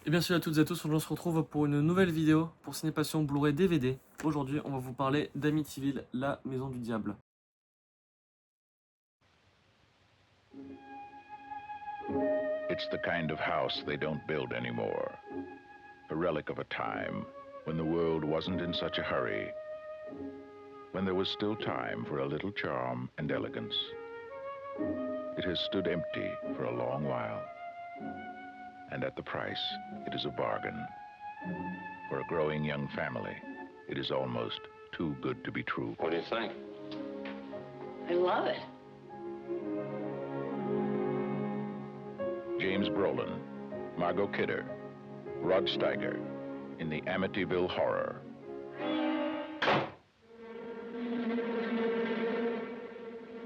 Et bien salut à toutes et à tous, on se retrouve pour une nouvelle vidéo pour Ciné Passion Blu-ray DVD. Aujourd'hui, on va vous parler d'Amityville, la maison du diable. It's the kind of house they don't build anymore. A relic of a time when the world wasn't in such a hurry, when there was still time for a little charm and elegance. It has stood empty for a long while. And at the price, it is a bargain. For a growing young family, it is almost too good to be true. What do you think? I love it. James Brolin, Margot Kidder, Rod Steiger in the Amityville Horror.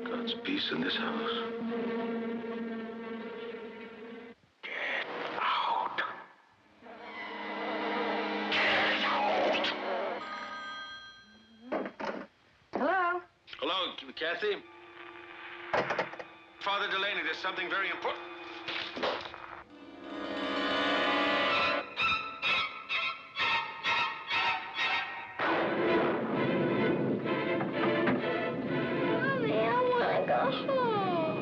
God's peace in this house. Hello? Hello, Kathy. Father Delaney, there's something very important. Mommy, I want to go home.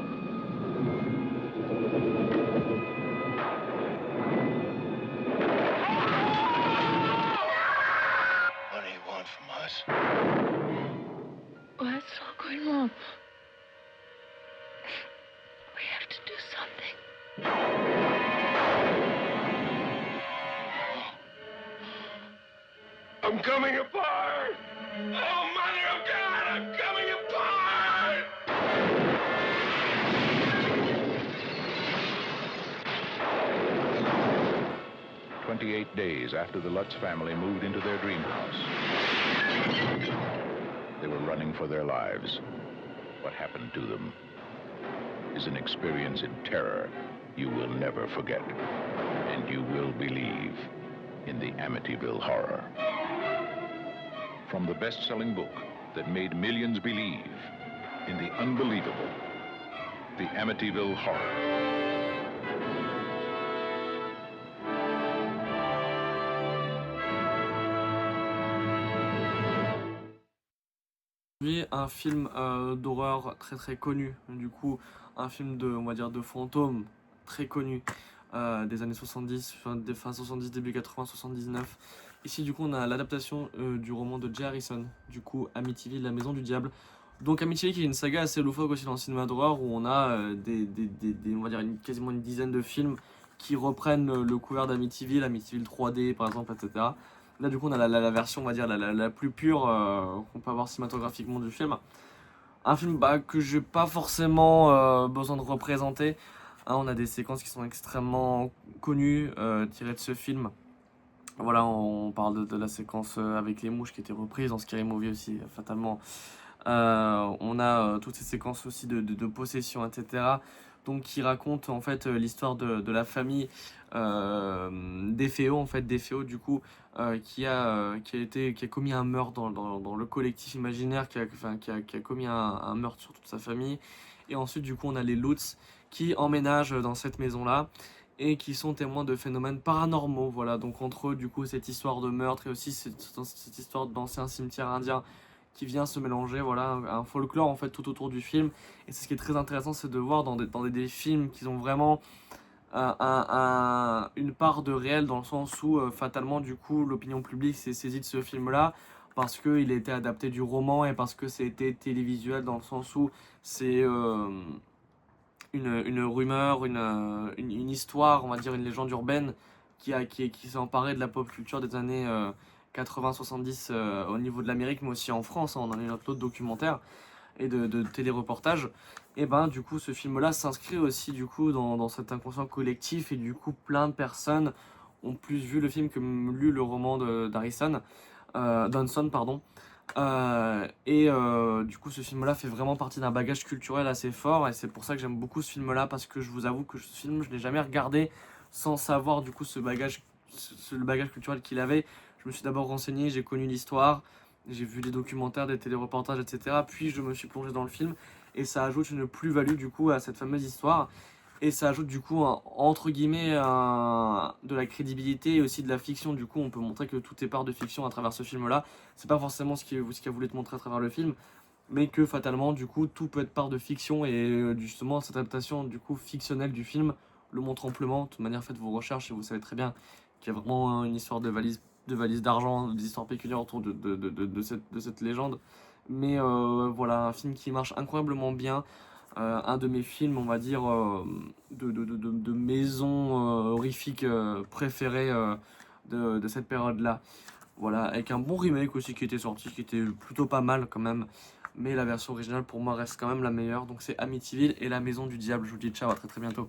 What do you want from us? What's all going wrong? We have to do something. I'm coming apart! Oh, Mother of God, I'm coming apart! 28 days after the Lutz family moved into their dream house, they were running for their lives. What happened to them is an experience in terror you will never forget, and you will believe in the Amityville Horror. From the best-selling book that made millions believe in the unbelievable, the Amityville Horror. Aujourd'hui, un film d'horreur très connu, du coup, un film de, on va dire, de fantômes très connu des années 70, fin 70, début 80, 79. Ici, du coup, on a l'adaptation du roman de Jay Harrison, du coup, Amityville, la maison du diable. Donc Amityville qui est une saga assez loufoque aussi dans le cinéma d'horreur où on a on va dire quasiment une dizaine de films qui reprennent le couvert d'Amityville, Amityville 3D par exemple, etc. Là du coup on a la version on va dire la plus pure qu'on peut avoir cinématographiquement du film. Un film que j'ai pas forcément besoin de représenter. Hein, on a des séquences qui sont extrêmement connues tirées de ce film. Voilà, on parle de la séquence avec les mouches qui était reprise dans Scary Movie aussi, fatalement. On a toutes ces séquences aussi de possession, etc. Donc qui racontent en fait l'histoire de la famille d'Efeo, en fait d'Efeo du coup qui a commis un meurtre dans le collectif imaginaire, qui a commis un meurtre sur toute sa famille. Et ensuite du coup on a les Lutz qui emménagent dans cette maison-là et qui sont témoins de phénomènes paranormaux. Voilà, donc entre eux du coup cette histoire de meurtre et aussi cette histoire d'ancien cimetière indien qui vient se mélanger, voilà, un folklore en fait tout autour du film. Et c'est ce qui est très intéressant, c'est de voir dans des films qui ont vraiment une part de réel dans le sens où fatalement du coup l'opinion publique s'est saisie de ce film-là parce qu'il a été adapté du roman et parce que c'était télévisuel dans le sens où c'est une rumeur, une histoire, on va dire une légende urbaine qui s'est emparée de la pop culture des années 80-70 au niveau de l'Amérique, mais aussi en France. Hein, on en a eu notre lot de documentaires et de téléreportages. Et ben du coup ce film-là s'inscrit aussi du coup dans cet inconscient collectif et du coup plein de personnes ont plus vu le film que lu le roman d'Harrison, Donson pardon. Du coup ce film-là fait vraiment partie d'un bagage culturel assez fort et c'est pour ça que j'aime beaucoup ce film-là parce que je vous avoue que ce film je l'ai jamais regardé sans savoir du coup le bagage culturel qu'il avait. Je me suis d'abord renseigné, j'ai connu l'histoire, j'ai vu des documentaires, des téléreportages, etc. Puis je me suis plongé dans le film et ça ajoute une plus-value du coup à cette fameuse histoire. Et ça ajoute du coup, entre guillemets, de la crédibilité et aussi de la fiction. Du coup, on peut montrer que tout est part de fiction à travers ce film-là. C'est pas forcément ce qu'elle voulait te montrer à travers le film, mais que fatalement, du coup, tout peut être part de fiction. Et justement, cette adaptation du coup fictionnelle du film le montre amplement. De toute manière, faites vos recherches et vous savez très bien qu'il y a vraiment une histoire de valise d'argent, des histoires pécuniaires autour de cette légende. Mais voilà, un film qui marche incroyablement bien. Un de mes films, on va dire, de maison horrifique préférés de cette période-là. Voilà, avec un bon remake aussi qui était sorti, qui était plutôt pas mal quand même. Mais la version originale pour moi reste quand même la meilleure. Donc c'est Amityville et la Maison du Diable. Je vous dis ciao, à très très bientôt.